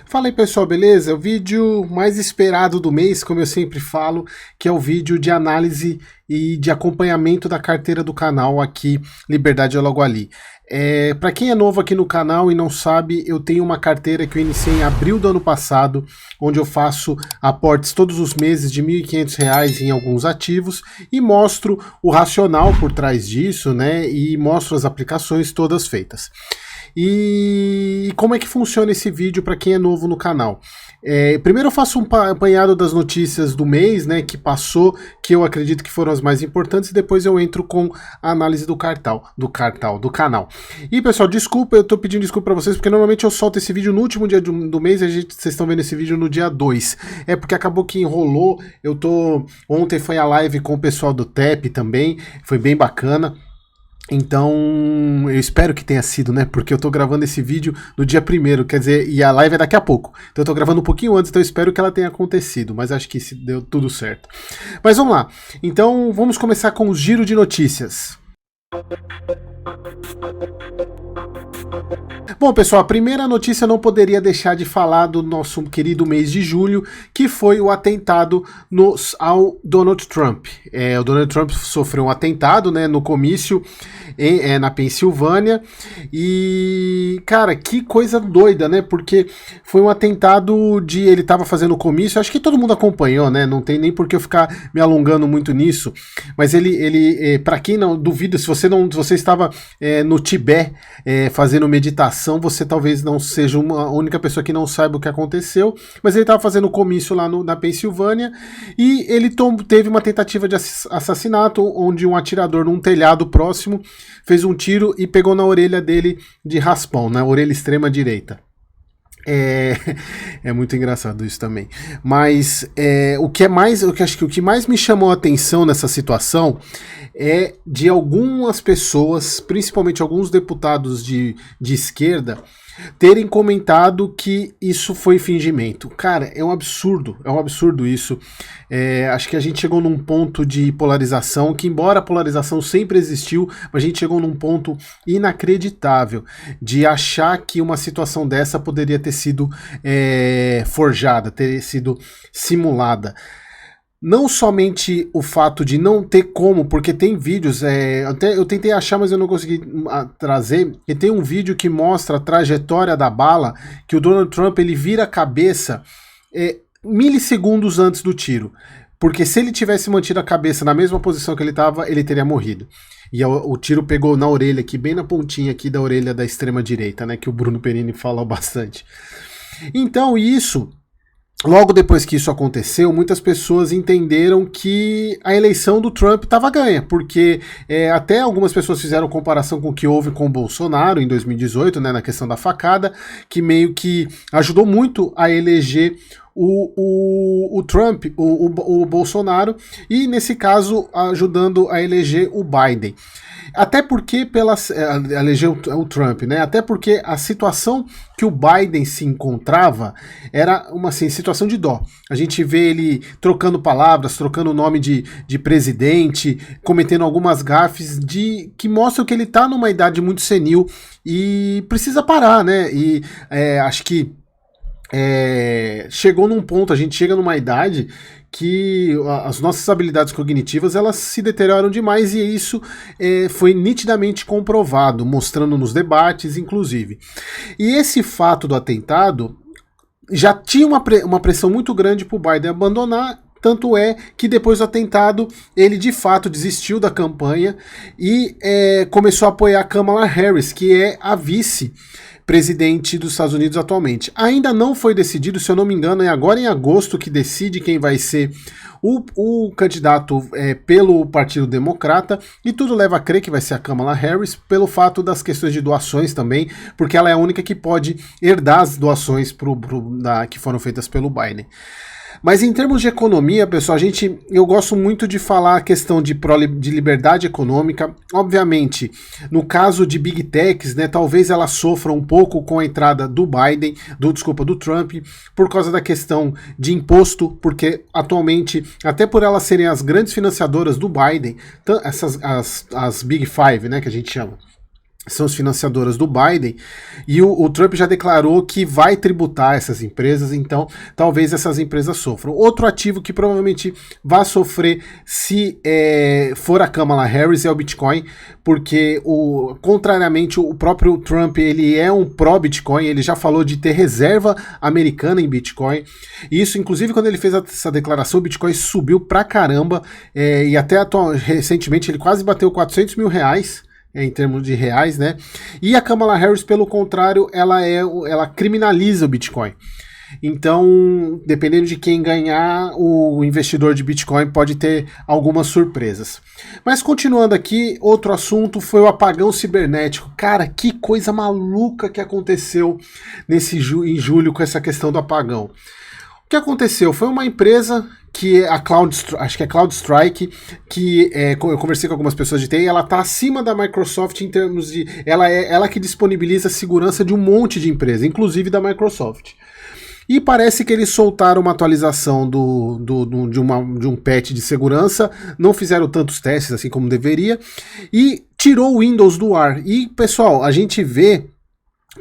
Fala aí pessoal, beleza? É o vídeo mais esperado do mês, como eu sempre falo, que é o vídeo de análise e de acompanhamento da carteira do canal aqui, Liberdade é Logo Ali. Para quem é novo aqui no canal e não sabe, eu tenho uma carteira que eu iniciei em abril do ano passado, onde eu faço aportes todos os meses de R$ 1.500 em alguns ativos e mostro o racional por trás disso, né? E mostro as aplicações todas feitas. E como é que funciona esse vídeo para quem é novo no canal? Primeiro eu faço um apanhado das notícias do mês, né, que passou, que eu acredito que foram as mais importantes, e depois eu entro com a análise do canal. E pessoal, desculpa, eu tô pedindo desculpa para vocês, porque normalmente eu solto esse vídeo no último dia do mês, e vocês estão vendo esse vídeo no dia 2. É porque acabou que enrolou, ontem foi a live com o pessoal do TEP também, foi bem bacana. Então, eu espero que tenha sido, né? Porque eu tô gravando esse vídeo no dia 1º, quer dizer, e a live é daqui a pouco. Então eu tô gravando um pouquinho antes, então eu espero que ela tenha acontecido, mas acho que deu tudo certo. Mas vamos lá. Então, vamos começar com o giro de notícias. Bom, pessoal, a primeira notícia eu não poderia deixar de falar do nosso querido mês de julho, que foi o atentado ao Donald Trump. O Donald Trump sofreu um atentado, né, no comício na Pensilvânia, e, cara, que coisa doida, né, porque foi um atentado ele estava fazendo o comício, acho que todo mundo acompanhou, né, não tem nem por que eu ficar me alongando muito nisso, mas para quem não duvida, se você estava no Tibete fazendo meditação, você talvez não seja a única pessoa que não saiba o que aconteceu, mas ele estava fazendo comício lá na Pensilvânia e ele teve uma tentativa de assassinato, onde um atirador num telhado próximo fez um tiro e pegou na orelha dele de raspão, na orelha extrema direita. É muito engraçado isso também. Mas o que mais me chamou a atenção nessa situação é de algumas pessoas, principalmente alguns deputados de esquerda, terem comentado que isso foi fingimento. Cara, é um absurdo isso. Acho que a gente chegou num ponto de polarização, que embora a polarização sempre existiu, a gente chegou num ponto inacreditável de achar que uma situação dessa poderia ter sido forjada, ter sido simulada. Não somente o fato de não ter como, porque tem vídeos, eu tentei achar, mas eu não consegui trazer, e tem um vídeo que mostra a trajetória da bala, que o Donald Trump ele vira a cabeça milissegundos antes do tiro. Porque se ele tivesse mantido a cabeça na mesma posição que ele estava, ele teria morrido. E o tiro pegou na orelha aqui, bem na pontinha aqui da orelha da extrema direita, né, que o Bruno Perini fala bastante. Então logo depois que isso aconteceu, muitas pessoas entenderam que a eleição do Trump estava ganha, porque até algumas pessoas fizeram comparação com o que houve com o Bolsonaro em 2018, né, na questão da facada, que meio que ajudou muito a eleger o Trump, o Bolsonaro, e nesse caso ajudando a eleger o Biden. Até porque eleger o Trump, né? Até porque a situação que o Biden se encontrava era uma situação de dó. A gente vê ele trocando palavras, trocando o nome de presidente, cometendo algumas gafes que mostram que ele está numa idade muito senil e precisa parar, né? E acho que chegou num ponto, a gente chega numa idade que as nossas habilidades cognitivas elas se deterioram demais, e isso foi nitidamente comprovado, mostrando nos debates, inclusive. E esse fato do atentado já tinha uma pressão muito grande para o Biden abandonar. Tanto é que depois do atentado ele de fato desistiu da campanha e começou a apoiar a Kamala Harris, que é a vice-presidente dos Estados Unidos atualmente. Ainda não foi decidido, se eu não me engano, é agora em agosto que decide quem vai ser o candidato pelo Partido Democrata, e tudo leva a crer que vai ser a Kamala Harris, pelo fato das questões de doações também, porque ela é a única que pode herdar as doações que foram feitas pelo Biden. Mas em termos de economia, pessoal, eu gosto muito de falar a questão de liberdade econômica. Obviamente, no caso de Big Techs, né, talvez ela sofra um pouco com a entrada do do Trump, por causa da questão de imposto, porque atualmente, até por elas serem as grandes financiadoras do Biden, as Big Five, né, que a gente chama, são as financiadoras do Biden, e o Trump já declarou que vai tributar essas empresas, então talvez essas empresas sofram. Outro ativo que provavelmente vai sofrer se for a Kamala Harris é o Bitcoin, porque contrariamente o próprio Trump, ele é um pró-Bitcoin, ele já falou de ter reserva americana em Bitcoin, e isso inclusive quando ele fez essa declaração, o Bitcoin subiu pra caramba, e até recentemente ele quase bateu 400 mil reais, em termos de reais, né? E a Kamala Harris, pelo contrário, ela criminaliza o Bitcoin. Então, dependendo de quem ganhar, o investidor de Bitcoin pode ter algumas surpresas. Mas continuando aqui, outro assunto foi o apagão cibernético. Cara, que coisa maluca que aconteceu em julho com essa questão do apagão. O que aconteceu? Foi uma empresa que acho que é CrowdStrike, que eu conversei com algumas pessoas de TI, ela está acima da Microsoft em termos de... Ela que disponibiliza a segurança de um monte de empresas, inclusive da Microsoft. E parece que eles soltaram uma atualização de um patch de segurança, não fizeram tantos testes assim como deveria, e tirou o Windows do ar. E, pessoal, a gente vê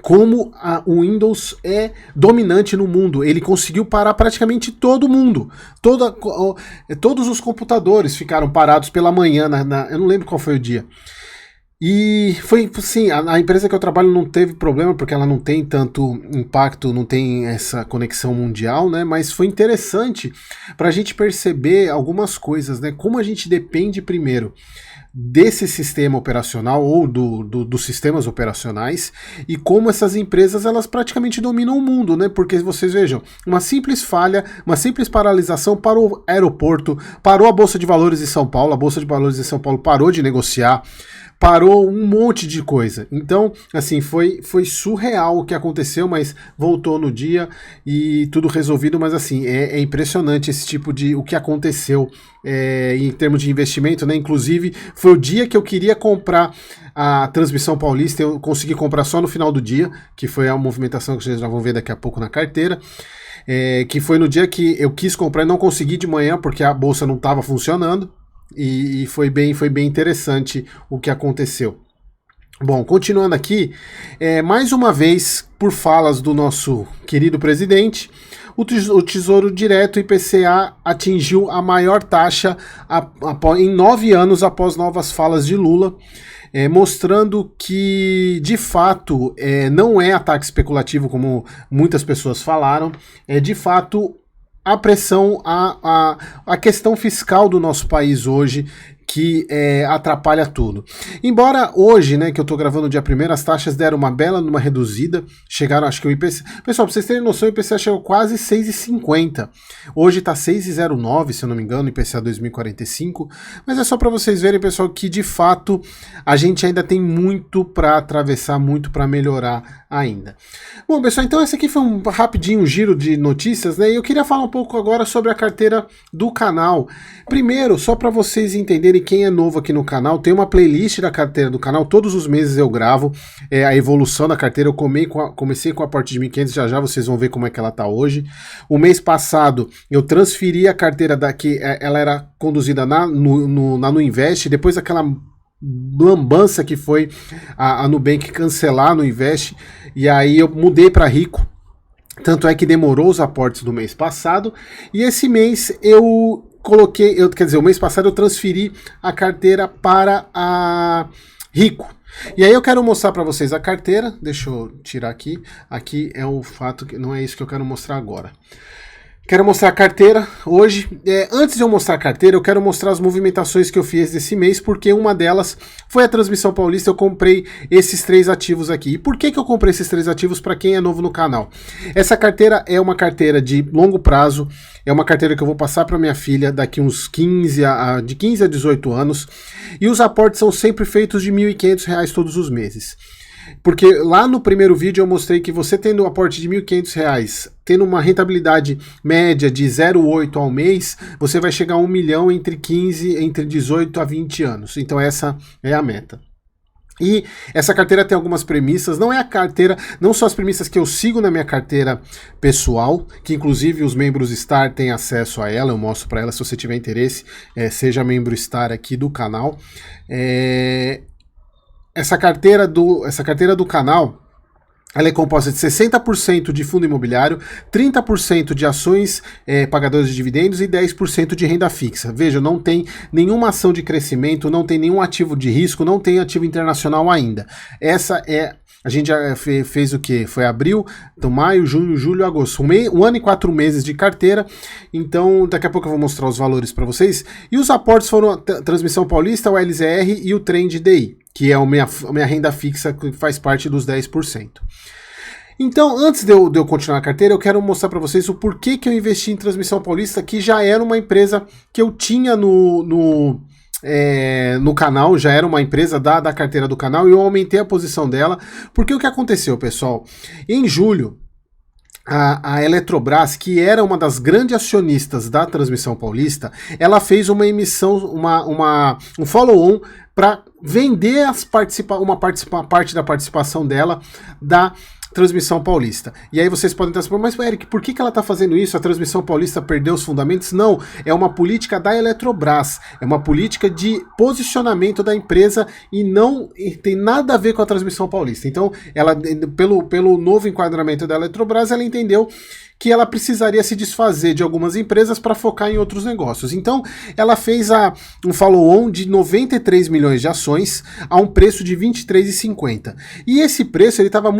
como o Windows é dominante no mundo. Ele conseguiu parar praticamente todo mundo. Todos os computadores ficaram parados pela manhã, eu não lembro qual foi o dia. E foi assim, a empresa que eu trabalho não teve problema, porque ela não tem tanto impacto, não tem essa conexão mundial, né? Mas foi interessante para a gente perceber algumas coisas, né? Como a gente depende primeiro desse sistema operacional ou dos sistemas operacionais, e como essas empresas elas praticamente dominam o mundo, né? Porque vocês vejam, uma simples falha, uma simples paralisação para o aeroporto, parou a Bolsa de Valores de São Paulo, a Bolsa de Valores de São Paulo parou de negociar, parou um monte de coisa. Então, assim, foi surreal o que aconteceu, mas voltou no dia e tudo resolvido, mas assim, é impressionante esse tipo de... o que aconteceu em termos de investimento, né? Inclusive, foi o dia que eu queria comprar a Transmissão Paulista, eu consegui comprar só no final do dia, que foi a movimentação que vocês já vão ver daqui a pouco na carteira, que foi no dia que eu quis comprar e não consegui de manhã, porque a bolsa não estava funcionando. E foi bem interessante o que aconteceu. Bom, continuando aqui, mais uma vez, por falas do nosso querido presidente, o Tesouro Direto IPCA atingiu a maior taxa em 9 anos após novas falas de Lula, mostrando que, de fato, não é ataque especulativo como muitas pessoas falaram, de fato a pressão, a questão fiscal do nosso país hoje, que atrapalha tudo. Embora hoje, né, que eu tô gravando no dia 1º, as taxas deram uma bela numa reduzida, chegaram, acho que o IPCA... Pessoal, pra vocês terem noção, o IPCA chegou quase 6,50. Hoje tá 6,09, se eu não me engano, IPCA 2045, mas é só para vocês verem, pessoal, que de fato a gente ainda tem muito para atravessar, muito para melhorar ainda. Bom, pessoal, então esse aqui foi um rapidinho giro de notícias, né, e eu queria falar um pouco agora sobre a carteira do canal. Primeiro, só para vocês entenderem, quem é novo aqui no canal, tem uma playlist da carteira do canal, todos os meses eu gravo a evolução da carteira. Eu comecei com a aporte de 1.500, já vocês vão ver como é que ela tá hoje. O mês passado eu transferi a carteira daqui, ela era conduzida na Nuinvest, depois aquela lambança que foi a Nubank cancelar no Invest, e aí eu mudei para Rico. Tanto é que demorou os aportes do mês passado, e esse mês eu coloquei, quer dizer, o mês passado eu transferi a carteira para a Rico. E aí eu quero mostrar para vocês a carteira, deixa eu tirar aqui, aqui é o fato que não é isso que eu quero mostrar agora. Quero mostrar a carteira hoje. Antes de eu mostrar a carteira, eu quero mostrar as movimentações que eu fiz desse mês, porque uma delas foi a Transmissão Paulista. Eu comprei esses 3 ativos aqui. E por que eu comprei esses 3 ativos para quem é novo no canal? Essa carteira é uma carteira de longo prazo, é uma carteira que eu vou passar para minha filha daqui uns 15 a 18 anos, e os aportes são sempre feitos de R$ 1.500 todos os meses. Porque lá no primeiro vídeo eu mostrei que você tendo um aporte de R$ 1.500, tendo uma rentabilidade média de 0,8 ao mês, você vai chegar a 1 milhão entre 18 a 20 anos. Então essa é a meta. E essa carteira tem algumas premissas, não é a carteira, não só as premissas que eu sigo na minha carteira pessoal, que inclusive os membros Star têm acesso a ela, eu mostro para ela, se você tiver interesse, seja membro Star aqui do canal. essa carteira do canal, ela é composta de 60% de fundo imobiliário, 30% de ações pagadoras de dividendos e 10% de renda fixa. Veja, não tem nenhuma ação de crescimento, não tem nenhum ativo de risco, não tem ativo internacional ainda. Essa é... A gente já fez o quê? Foi abril, então maio, junho, julho, agosto. Um ano e 4 meses de carteira. Então, daqui a pouco eu vou mostrar os valores para vocês. E os aportes foram a Transmissão Paulista, o LZR e o Trend DI, que é a minha renda fixa, que faz parte dos 10%. Então, antes de eu continuar a carteira, eu quero mostrar para vocês o porquê que eu investi em Transmissão Paulista, que já era uma empresa que eu tinha no canal, já era uma empresa da carteira do canal, e eu aumentei a posição dela, porque o que aconteceu, pessoal? Em julho, a Eletrobras, que era uma das grandes acionistas da Transmissão Paulista, ela fez uma emissão, um follow-on para vender uma parte da participação dela da Transmissão Paulista. E aí vocês podem estar se perguntando, mas Eric, por que ela está fazendo isso? A Transmissão Paulista perdeu os fundamentos? Não, é uma política da Eletrobras, é uma política de posicionamento da empresa e não tem nada a ver com a Transmissão Paulista. Então, ela, pelo novo enquadramento da Eletrobras, ela entendeu que ela precisaria se desfazer de algumas empresas para focar em outros negócios. Então, ela fez um follow-on de 93 milhões de ações a um preço de R$ 23,50. E esse preço ele estava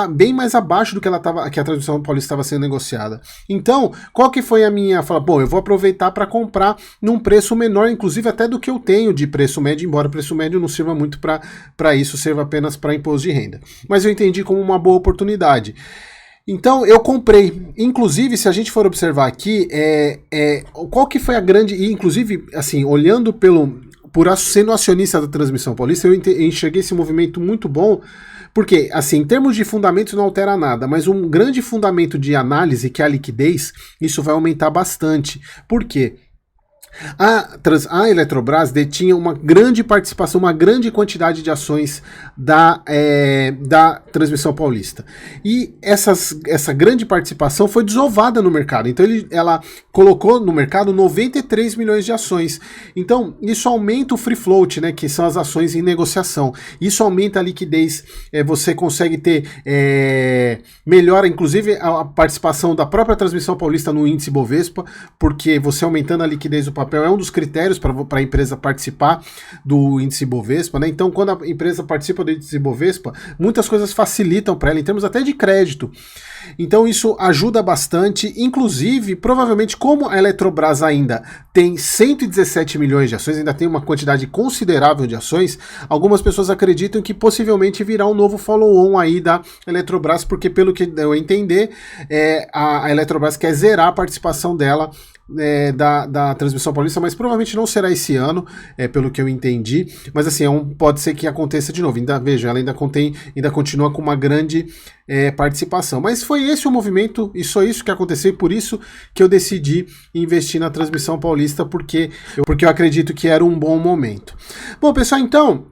bem mais abaixo do que a Transmissão Paulista estava sendo negociada. Então, qual que foi a minha... Bom, eu vou aproveitar para comprar num preço menor, inclusive até do que eu tenho de preço médio, embora o preço médio não sirva muito para isso, serva apenas para imposto de renda. Mas eu entendi como uma boa oportunidade. Então eu comprei, inclusive se a gente for observar aqui, qual que foi a grande, e inclusive assim, olhando sendo acionista da Transmissão Paulista, eu enxerguei esse movimento muito bom, porque assim, em termos de fundamentos não altera nada, mas um grande fundamento de análise, que é a liquidez, isso vai aumentar bastante. Por quê? A Eletrobras detinha uma grande participação, uma grande quantidade de ações da Transmissão Paulista. E essa grande participação foi desovada no mercado. Então ela colocou no mercado 93 milhões de ações. Então isso aumenta o free float, né, que são as ações em negociação. Isso aumenta a liquidez. Você consegue ter, melhora inclusive a participação da própria Transmissão Paulista no índice Bovespa, porque você aumentando a liquidez do papel é um dos critérios para a empresa participar do índice Bovespa, né? Então, quando a empresa participa do índice Bovespa, muitas coisas facilitam para ela, em termos até de crédito. Então, isso ajuda bastante. Inclusive, provavelmente, como a Eletrobras ainda tem 117 milhões de ações, ainda tem uma quantidade considerável de ações, algumas pessoas acreditam que possivelmente virá um novo follow-on aí da Eletrobras, porque, pelo que eu entender, a Eletrobras quer zerar a participação dela da Transmissão Paulista, mas provavelmente não será esse ano, pelo que eu entendi, mas assim, pode ser que aconteça de novo. Veja, ela ainda continua com uma grande participação, mas foi esse o movimento e só isso que aconteceu, e por isso que eu decidi investir na Transmissão Paulista, porque eu acredito que era um bom momento. Bom, pessoal, então,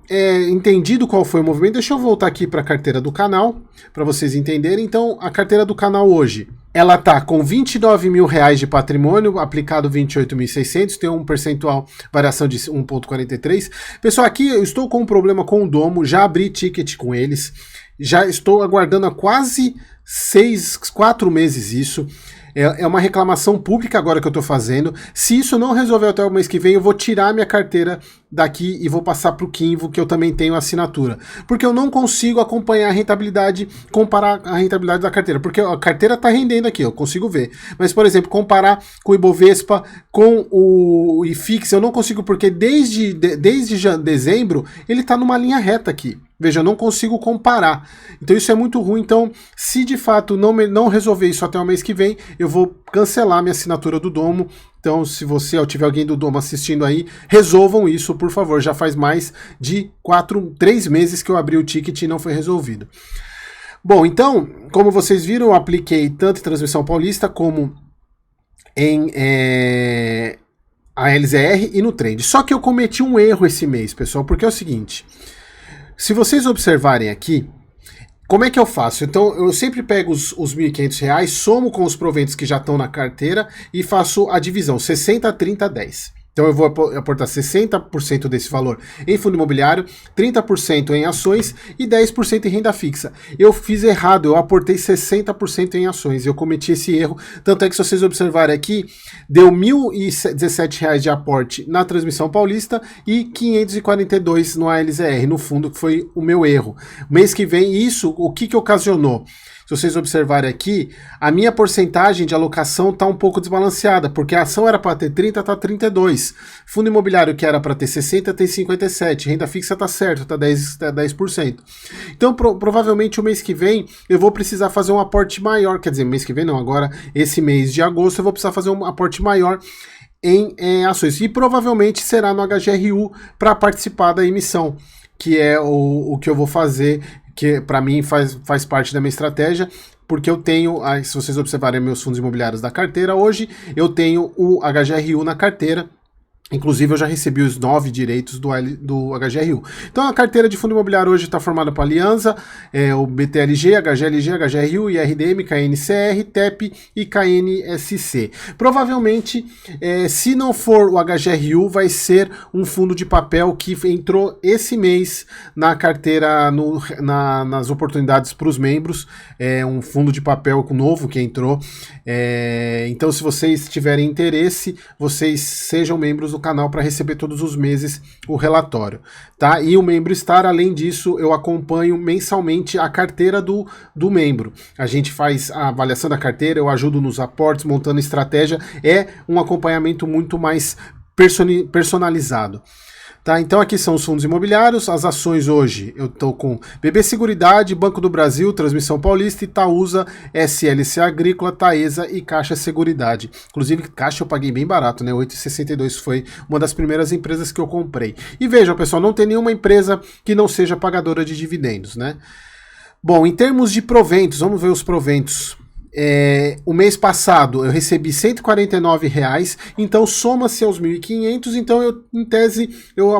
entendido qual foi o movimento, deixa eu voltar aqui para a carteira do canal, para vocês entenderem. Então, a carteira do canal hoje, ela tá com R$29 mil de patrimônio, aplicado 28.600, tem um percentual, variação de 1,43. Pessoal, aqui eu estou com um problema com o Domo, já abri ticket com eles, já estou aguardando há quase 4 meses isso. É uma reclamação pública agora que eu estou fazendo. Se isso não resolver até o mês que vem, eu vou tirar a minha carteira daqui e vou passar para o Kinvo, que eu também tenho assinatura. Porque eu não consigo acompanhar a rentabilidade, comparar a rentabilidade da carteira. Porque a carteira está rendendo aqui, eu consigo ver. Mas, por exemplo, comparar com o Ibovespa, com o IFIX, eu não consigo, porque desde dezembro ele está numa linha reta aqui. Veja, eu não consigo comparar. Então isso é muito ruim. Então, se de fato não resolver isso até o mês que vem, eu vou cancelar minha assinatura do Domo. Então, se você ou tiver alguém do Domo assistindo aí, resolvam isso, por favor. Já faz mais de 3 meses que eu abri o ticket e não foi resolvido. Bom, então, como vocês viram, eu apliquei tanto em Transmissão Paulista como em a LZR e no Trend. Só que eu cometi um erro esse mês, pessoal, porque é o seguinte... Se vocês observarem aqui, como é que eu faço? Então, eu sempre pego os R$ 1.500, somo com os proventos que já estão na carteira e faço a divisão 60, 30, 10. Então eu vou aportar 60% desse valor em fundo imobiliário, 30% em ações e 10% em renda fixa. Eu fiz errado, eu aportei 60% em ações, eu cometi esse erro. Tanto é que se vocês observarem aqui, deu R$ 1.017 de aporte na Transmissão Paulista e 542 no ALZR, no fundo, que foi o meu erro. Mês que vem, isso, o que ocasionou? Se vocês observarem aqui, a minha porcentagem de alocação está um pouco desbalanceada, porque a ação era para ter 30, está 32. Fundo imobiliário que era para ter 60, tem 57. Renda fixa está certo, está 10%. Então, provavelmente o mês que vem eu vou precisar fazer um aporte maior. Quer dizer, mês que vem não, agora esse mês de agosto eu vou precisar fazer um aporte maior em ações. E provavelmente será no HGRU para participar da emissão, que é o que eu vou fazer, que para mim faz parte da minha estratégia, porque eu tenho, se vocês observarem meus fundos imobiliários da carteira, hoje eu tenho o HGRU na carteira. Inclusive, eu já recebi os 9 direitos do HGRU. Então, a carteira de fundo imobiliário hoje está formada por Aliança, o BTLG, HGLG, HGRU, IRDM, KNCR, TEP e KNSC. Provavelmente, se não for o HGRU, vai ser um fundo de papel que entrou esse mês na carteira, nas oportunidades para os membros. É um fundo de papel novo que entrou. Então, se vocês tiverem interesse, vocês sejam membros do canal para receber todos os meses o relatório, tá? E o membro Star, além disso, eu acompanho mensalmente a carteira do membro. A gente faz a avaliação da carteira, eu ajudo nos aportes, montando estratégia, é um acompanhamento muito mais personalizado. Tá, então aqui são os fundos imobiliários, as ações hoje eu estou com BB Seguridade, Banco do Brasil, Transmissão Paulista, Itaúsa, SLC Agrícola, Taesa e Caixa Seguridade. Inclusive Caixa eu paguei bem barato, né? 8,62 foi uma das primeiras empresas que eu comprei. E vejam, pessoal, não tem nenhuma empresa que não seja pagadora de dividendos, né? Bom, em termos de proventos, vamos ver os proventos. O mês passado eu recebi R$ 149, então soma-se aos 1.500, então eu, em tese, eu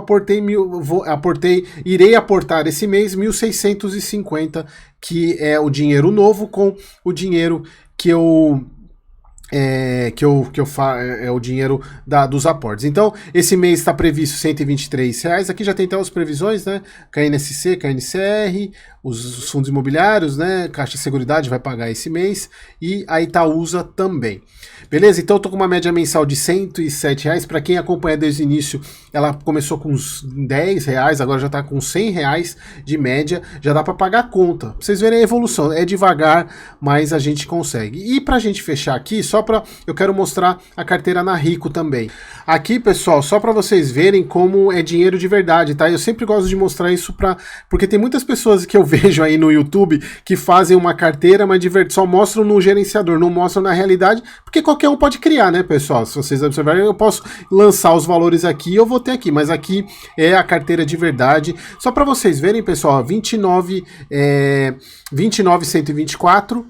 irei aportar esse mês 1.650, que é o dinheiro novo com o dinheiro que eu é o dinheiro dos aportes. Então, esse mês está previsto R$ 123. Aqui já tem até as previsões, né? KNSC, KNCR, os fundos imobiliários, né? Caixa Seguridade vai pagar esse mês e a Itaúsa também. Beleza? Então, eu tô com uma média mensal de R$ 107. Para quem acompanha desde o início, ela começou com uns R$ 10, agora já está com R$ 100 de média. Já dá para pagar a conta. Pra vocês verem a evolução. É devagar, mas a gente consegue. E para a gente fechar aqui, eu quero mostrar a carteira na Rico também. Aqui, pessoal, só para vocês verem como é dinheiro de verdade, tá? Eu sempre gosto de mostrar isso porque tem muitas pessoas que eu vejo aí no YouTube que fazem uma carteira, mas só mostram no gerenciador, não mostram na realidade, porque qualquer um pode criar, né, pessoal? Se vocês observarem, eu posso lançar os valores aqui, eu vou ter aqui, mas aqui é a carteira de verdade. Só para vocês verem, pessoal, 29.124,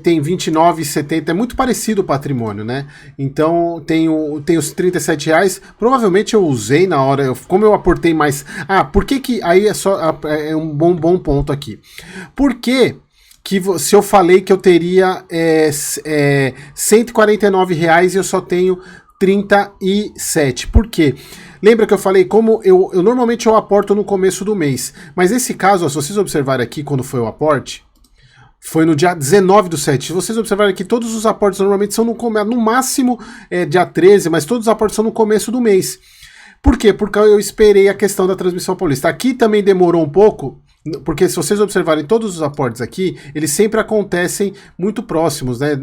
tem 29,70, é muito parecido o patrimônio, né? Então tem os R$ 37, provavelmente eu usei na hora, como eu aportei mais. Por que aí é um bom ponto aqui. Por que se eu falei que eu teria R$ 149 e eu só tenho 37? Por quê? Lembra que eu falei como eu normalmente eu aporto no começo do mês, mas nesse caso, se vocês observarem aqui quando foi o aporte, foi no dia 19/7. Se vocês observarem aqui, todos os aportes normalmente são no máximo dia 13, mas todos os aportes são no começo do mês. Por quê? Porque eu esperei a questão da Transmissão Paulista. Aqui também demorou um pouco, porque se vocês observarem todos os aportes aqui, eles sempre acontecem muito próximos, né?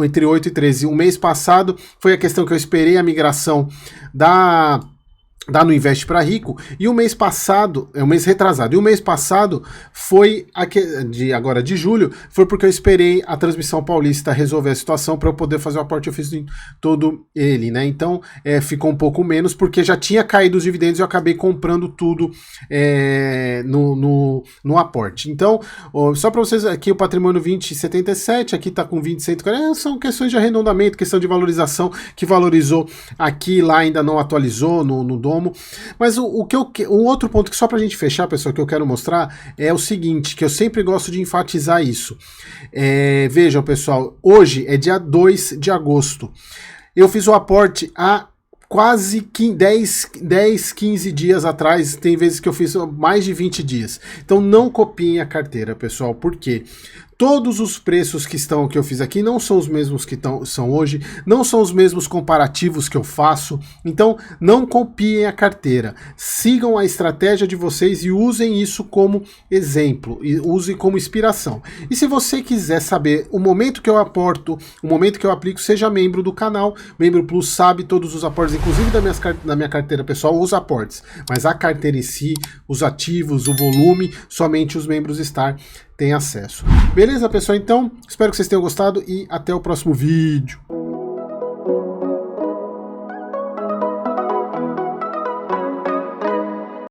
Entre 8 e 13. O mês passado foi a questão que eu esperei a migração da no Invest para Rico, e o mês passado, o mês retrasado, e o mês passado foi, agora de julho, foi porque eu esperei a Transmissão Paulista resolver a situação para eu poder fazer o aporte, eu fiz todo ele, né? Então ficou um pouco menos, porque já tinha caído os dividendos e eu acabei comprando tudo no aporte. Então, só para vocês, aqui o patrimônio 20,77, aqui tá com 20,140, são questões de arredondamento, questão de valorização, que valorizou aqui, lá ainda não atualizou no domo. Mas um outro ponto que só pra gente fechar, pessoal, que eu quero mostrar é o seguinte, que eu sempre gosto de enfatizar isso. Vejam, pessoal, hoje é dia 2 de agosto. Eu fiz o aporte há quase 10, 15 dias atrás, tem vezes que eu fiz mais de 20 dias. Então não copiem a carteira, pessoal, por quê? Todos os preços que eu fiz aqui não são os mesmos que são hoje, não são os mesmos comparativos que eu faço, então não copiem a carteira. Sigam a estratégia de vocês e usem isso como exemplo, e usem como inspiração. E se você quiser saber o momento que eu aporto, o momento que eu aplico, seja membro do canal. Membro Plus sabe todos os aportes, inclusive da minha carteira pessoal, os aportes. Mas a carteira em si, os ativos, o volume, somente os membros Star têm acesso. Beleza, pessoal? Então, espero que vocês tenham gostado e até o próximo vídeo.